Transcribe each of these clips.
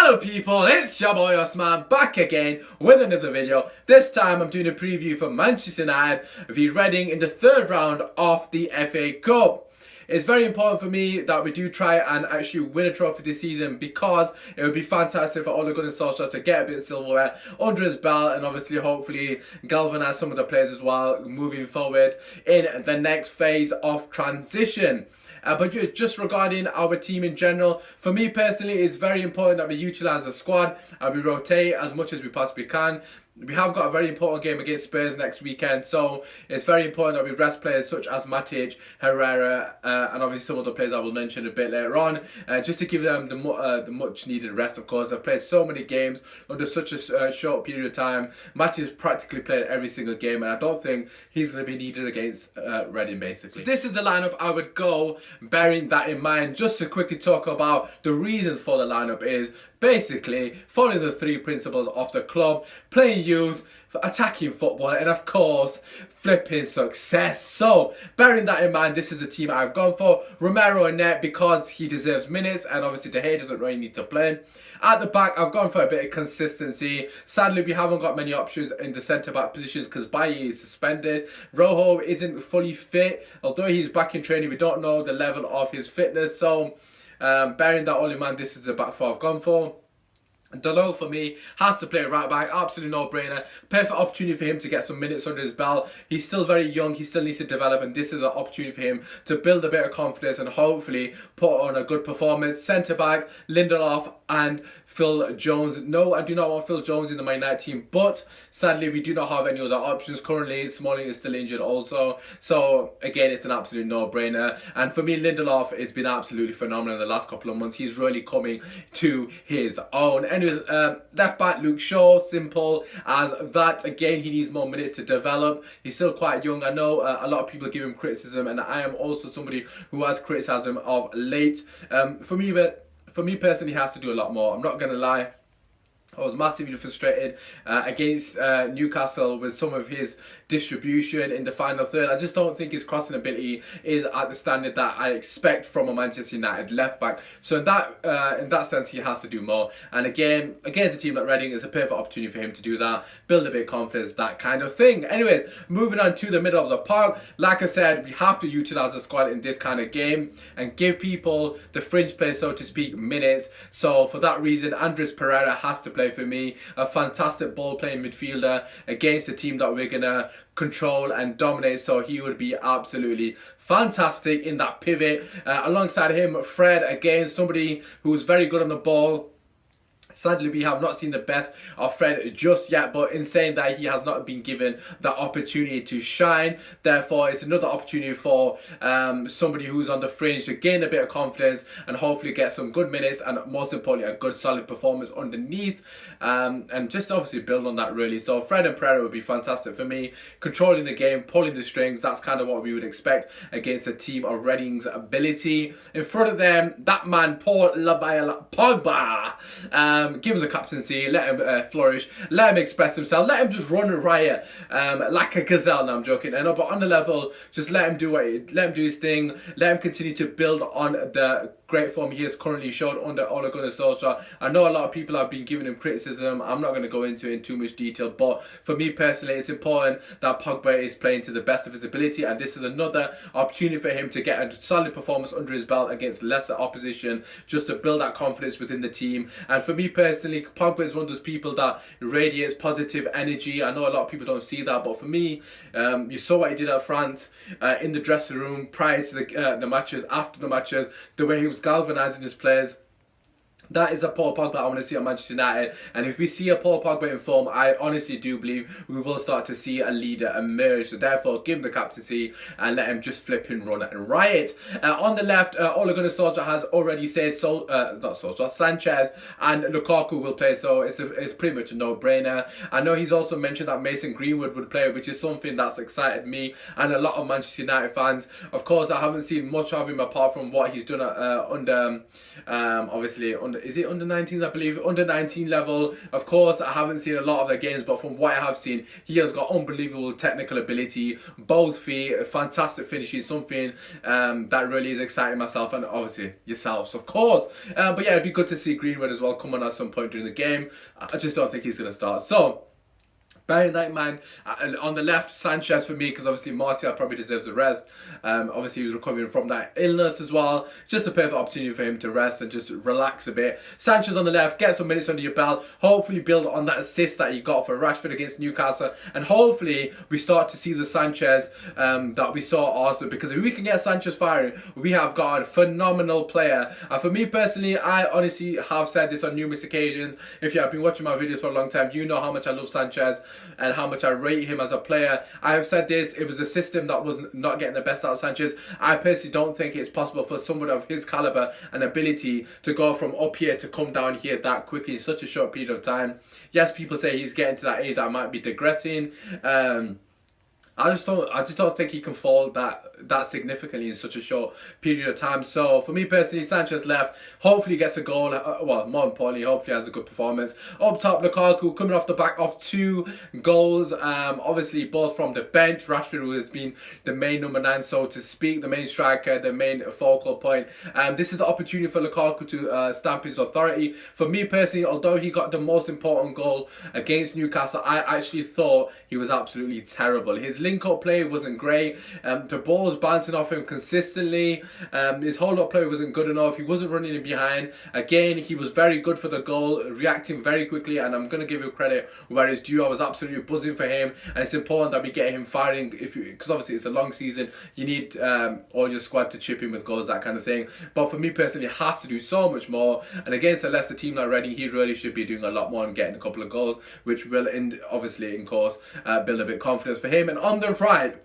Hello people, it's your boy Osman back again with another video. This time I'm doing a preview for Manchester United v Reading in the third round of the FA Cup. It's very important for me that we do try and actually win a trophy this season, because it would be fantastic for Ole Gunnar Solskjaer to get a bit of silverware under his belt and obviously hopefully galvanise some of the players as well moving forward in the next phase of transition. But just regarding our team in general, for me personally, it's very important that we utilise the squad and we rotate as much as we possibly can. We have got a very important game against Spurs next weekend, so it's very important that we rest players such as Matic, Herrera, and obviously some other players I will mention a bit later on, just to give them the much needed rest. Of course, they've played so many games under such a short period of time. Matic practically played every single game, and I don't think he's going to be needed against Reading, basically. So this is the lineup I would go, bearing that in mind. Just to quickly talk about the reasons for the lineup is basically following the three principles of the club: playing youth, attacking football, and of course flipping success. So bearing that in mind, this is the team I've gone for. Romero in net because he deserves minutes, and obviously De Gea doesn't really need to play. At the back, I've gone for a bit of consistency. Sadly, we haven't got many options in the centre-back positions because Bailly is suspended. Rojo isn't fully fit. Although he's back in training, we don't know the level of his fitness. So bearing that all in mind, this is the back four I've gone for. Delo for me has to play right back, absolutely no brainer. Perfect opportunity for him to get some minutes under his belt. He's still very young, he still needs to develop, and this is an opportunity for him to build a bit of confidence and hopefully put on a good performance. Centre back, Lindelof and Phil Jones. No, I do not want Phil Jones in the Man United team, but sadly we do not have any other options currently. Smalling is still injured also, so again it's an absolute no-brainer. And for me, Lindelof has been absolutely phenomenal in the last couple of months. He's really coming to his own. Anyways, left back Luke Shaw, simple as that. Again, he needs more minutes to develop. He's still quite young. I know a lot of people give him criticism, and I am also somebody who has criticism of late. For me personally, he has to do a lot more. I'm not going to lie. I was massively frustrated against Newcastle with some of his distribution in the final third. I just don't think his crossing ability is at the standard that I expect from a Manchester United left back. So in that sense, he has to do more. And again, against a team like Reading, it's a perfect opportunity for him to do that, build a bit of confidence, that kind of thing. Anyways, moving on to the middle of the park. Like I said, we have to utilise the squad in this kind of game and give people, the fringe players, so to speak, minutes. So for that reason, Andres Pereira has to play for me. A fantastic ball playing midfielder against a team that we're gonna control and dominate, so he would be absolutely fantastic in that pivot. Alongside him, Fred, again somebody who's very good on the ball. Sadly, we have not seen the best of Fred just yet, but in saying that, he has not been given the opportunity to shine. Therefore, it's another opportunity for somebody who's on the fringe to gain a bit of confidence and hopefully get some good minutes and, most importantly, a good solid performance underneath, and just obviously build on that really. So Fred and Pereira would be fantastic for me. Controlling the game, pulling the strings, that's kind of what we would expect against a team of Reading's ability. In front of them, that man, Paul Pogba. Give him the captaincy, let him flourish, let him express himself, let him just run riot like a gazelle. No, I'm joking. But on the level, just let him do his thing, let him continue to build on the great form he has currently showed under Ole Gunnar Solskjaer. I know a lot of people have been giving him criticism. I'm not going to go into it in too much detail, but for me personally, it's important that Pogba is playing to the best of his ability, and this is another opportunity for him to get a solid performance under his belt against lesser opposition, just to build that confidence within the team. And for me personally, Pogba is one of those people that radiates positive energy. I know a lot of people don't see that, but for me, you saw what he did at France in the dressing room prior to the matches, after the matches, the way he was galvanising his players. That is a Paul Pogba I want to see at Manchester United, and if we see a Paul Pogba in form, I honestly do believe we will start to see a leader emerge. So therefore, give him the captaincy and let him just flip and run and riot. On the left, Ole Gunnar Solskjaer has already said Sanchez and Lukaku will play, so it's pretty much a no-brainer. I know he's also mentioned that Mason Greenwood would play, which is something that's excited me and a lot of Manchester United fans. Of course, I haven't seen much of him apart from what he's done under obviously under is it under 19s? I believe under 19 level. Of course, I haven't seen a lot of their games, but from what I have seen, he has got unbelievable technical ability, both feet, fantastic finishing, something that really is exciting myself and obviously yourselves, of course. But yeah, it'd be good to see Greenwood as well come on at some point during the game. I just don't think he's going to start. So, bearing that in mind, on the left, Sanchez for me, because obviously Martial probably deserves a rest. Obviously, he was recovering from that illness as well. Just a perfect opportunity for him to rest and just relax a bit. Sanchez on the left, get some minutes under your belt. Hopefully, build on that assist that you got for Rashford against Newcastle. And hopefully, we start to see the Sanchez that we saw also. Because if we can get Sanchez firing, we have got a phenomenal player. And for me personally, I honestly have said this on numerous occasions. If you have been watching my videos for a long time, you know how much I love Sanchez and how much I rate him as a player. I have said this, it was the system that was not getting the best out of Sanchez. I personally don't think it's possible for someone of his caliber and ability to go from up here to come down here that quickly in such a short period of time. Yes, people say he's getting to that age that might be digressing. I just don't think he can fall that significantly in such a short period of time. So for me personally, Sanchez left. Hopefully he gets a goal. Well, more importantly, hopefully has a good performance. Up top, Lukaku coming off the back of 2 goals. Obviously both from the bench. Rashford, who has been the main number 9, so to speak, the main striker, the main focal point. This is the opportunity for Lukaku to stamp his authority. For me personally, although he got the most important goal against Newcastle, I actually thought he was absolutely terrible. His link-up play wasn't great. The ball was bouncing off him consistently. His hold-up play wasn't good enough. He wasn't running in behind. Again, he was very good for the goal, reacting very quickly, and I'm going to give him credit where it's due. I was absolutely buzzing for him, and it's important that we get him firing, because obviously it's a long season. You need all your squad to chip in with goals, that kind of thing. But for me personally, he has to do so much more, and against a Leicester team like Reading, he really should be doing a lot more and getting a couple of goals, which will obviously, in course, build a bit of confidence for him. And on the right,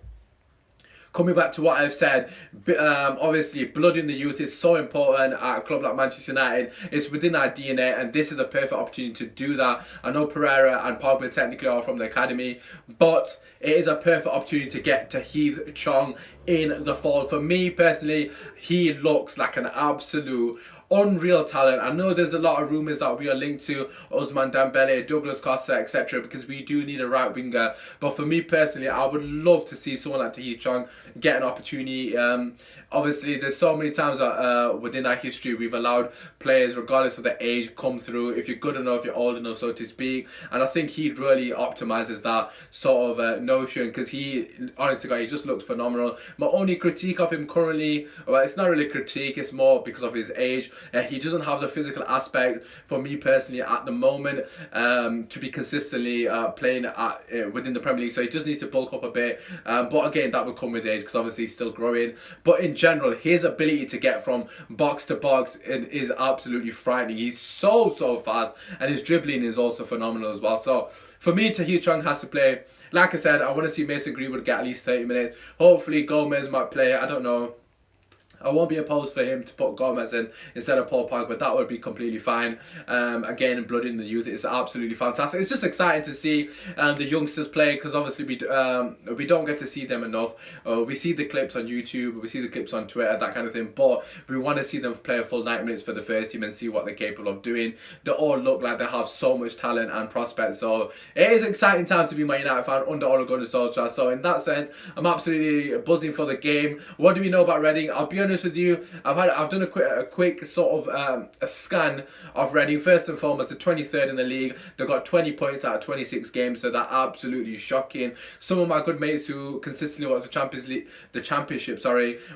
coming back to what I've said, obviously blood in the youth is so important at a club like Manchester United. It's within our DNA, and this is a perfect opportunity to do that. I know Pereira and Pogba technically are from the academy, but it is a perfect opportunity to get Tahith Chong in the fold. For me personally, he looks like an absolute unreal talent. I know there's a lot of rumours that we are linked to Ousmane Dembele, Douglas Costa, etc., because we do need a right winger. But for me personally, I would love to see someone like Tahith Chong get an opportunity. Obviously, there's so many times that within our history we've allowed players, regardless of their age, come through. If you're good enough, you're old enough, so to speak. And I think he really optimises that sort of notion, because he, honestly, God, he just looks phenomenal. My only critique of him currently, well, it's not really a critique, it's more because of his age. He doesn't have the physical aspect for me personally at the moment to be consistently playing within the Premier League, so he just needs to bulk up a bit. But again, that will come with age, because obviously he's still growing. But in general, his ability to get from box to box is absolutely frightening. He's so fast, and his dribbling is also phenomenal as well. So for me, Tahith Chong has to play. Like I said, I want to see Mason Greenwood get at least 30 minutes. Hopefully Gomez might play, I don't know. I won't be opposed for him to put Gomez in instead of Paul Pogba, but that would be completely fine. Again, blood in the youth is absolutely fantastic. It's just exciting to see the youngsters play, because obviously we don't get to see them enough. We see the clips on YouTube, we see the clips on Twitter, that kind of thing, but we want to see them play a full 90 minutes for the first team and see what they're capable of doing. They all look like they have so much talent and prospects, so it is an exciting time to be My United fan under Ole Gunnar Solskjaer. So in that sense, I'm absolutely buzzing for the game. What do we know about Reading? I'll be honest with you, I've done a quick sort of a scan of Reading. First and foremost, the 23rd in the league. They've got 20 points out of 26 games, so that's absolutely shocking. Some of my good mates who consistently watch the championship,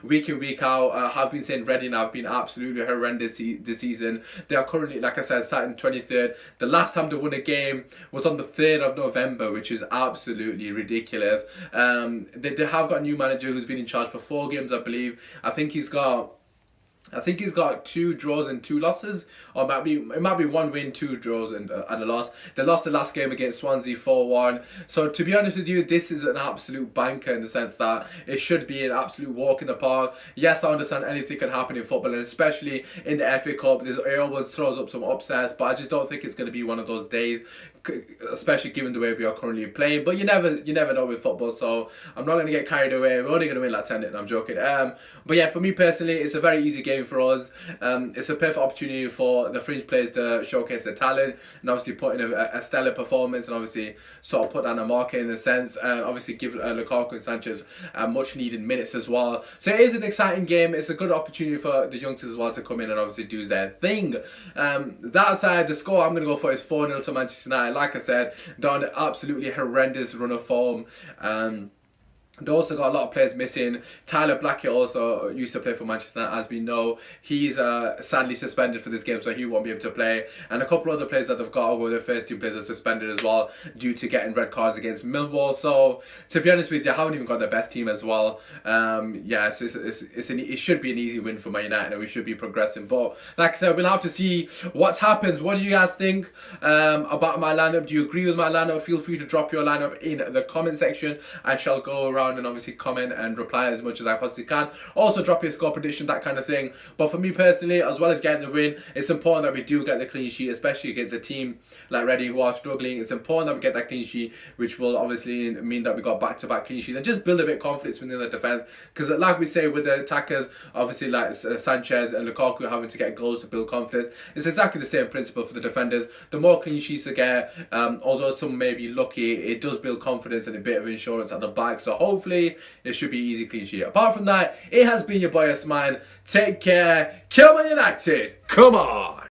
week in, week out, have been saying Reading have been absolutely horrendous this season. They are currently, like I said, sat in 23rd. The last time they won a game was on the 3rd of November, which is absolutely ridiculous. They have got a new manager who's been in charge for 4 games, I believe. I think he's got 2 draws and 2 losses, or it might be 1 win, 2 draws and a loss. They lost the last game against Swansea 4-1. So to be honest with you, this is an absolute banker in the sense that it should be an absolute walk in the park. Yes, I understand anything can happen in football, and especially in the FA Cup, it always throws up some upsets, but I just don't think it's going to be one of those days, especially given the way we are currently playing. But you never know with football, so I'm not going to get carried away. We're only going to win like 10. I'm joking. But yeah, for me personally, it's a very easy game game for us. It's a perfect opportunity for the fringe players to showcase their talent and obviously put in a stellar performance and obviously sort of put down a market in a sense, and obviously give Lukaku and Sanchez much needed minutes as well. So it is an exciting game. It's a good opportunity for the youngsters as well to come in and obviously do their thing. That aside, the score I'm going to go for is 4-0 to Manchester United. Like I said, they're on an absolutely horrendous run of form. They also got a lot of players missing. Tyler Blackett also used to play for Manchester United, as we know. He's sadly suspended for this game, so he won't be able to play. And a couple of other players that they've got over, their first team players are suspended as well due to getting red cards against Millwall. So, to be honest with you, they haven't even got their best team as well. Yeah, so it should be an easy win for Man United, and we should be progressing. But, like I said, we'll have to see what happens. What do you guys think about my lineup? Do you agree with my lineup? Feel free to drop your lineup in the comment section. I shall go around and obviously comment and reply as much as I possibly can. Also drop your score prediction, that kind of thing. But for me personally, as well as getting the win, it's important that we do get the clean sheet, especially against a team like Reading who are struggling. It's important that we get that clean sheet, which will obviously mean that we got back-to-back clean sheets and just build a bit of confidence within the defence. Because like we say with the attackers, obviously like Sanchez and Lukaku having to get goals to build confidence, it's exactly the same principle for the defenders. The more clean sheets they get, although some may be lucky, it does build confidence and a bit of insurance at the back. So hopefully it should be easy clean sheet. Apart from that, it has been your boy Osman. Take care. Come on United. Come on.